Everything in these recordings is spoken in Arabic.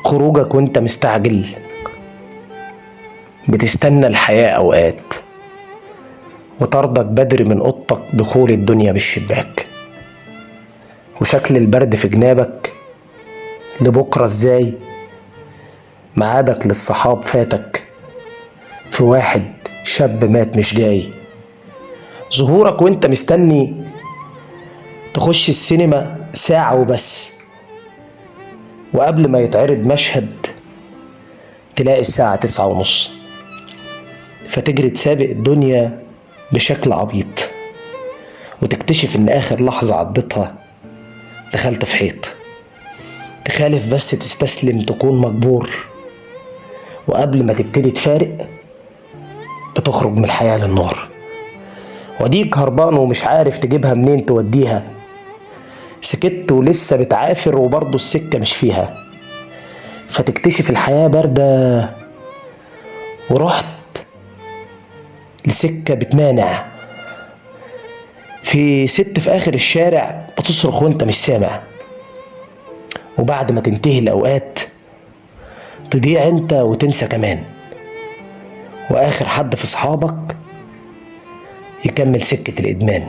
خروجك وانت مستعجل، بتستنى الحياة اوقات، وطردك بدري من اوضتك دخول الدنيا بالشباك، وشكل البرد في جنابك لبكرة ازاي، ميعادك للصحاب فاتك في واحد شاب مات مش جاي، ظهورك وانت مستني تخش السينما ساعة وبس، وقبل ما يتعرض مشهد تلاقي الساعة 9:30، فتجري تسابق الدنيا بشكل عبيط، وتكتشف ان اخر لحظة عدتها دخلت في حيط، تخالف بس تستسلم تكون مجبور، وقبل ما تبتدي تفارق بتخرج من الحياة للنار، وديك هربان ومش عارف تجيبها منين توديها، سكت ولسه بتعافر وبرضه السكة مش فيها، فتكتشف الحياة باردة ورحت لسكة بتمانع، في ست في آخر الشارع بتصرخ وانت مش سامع، وبعد ما تنتهي الأوقات تضيع انت وتنسى كمان، وآخر حد في صحابك يكمل سكة الإدمان.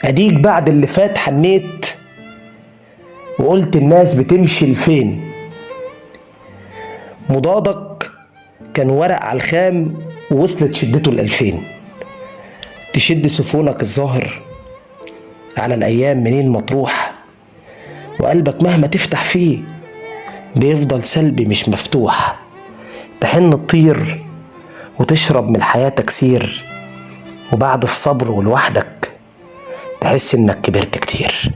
أديك بعد اللي فات حنيت وقلت الناس بتمشي لفين، مضادك كان ورق على الخام ووصلت شدته ل2000، تشد سفونك الظاهر على الأيام منين ما تروح، وقلبك مهما تفتح فيه بيفضل سلبي مش مفتوح، تحن تطير وتشرب من الحياة تكسير، وبعد الصبر ولوحدك تحس انك كبرت كتير.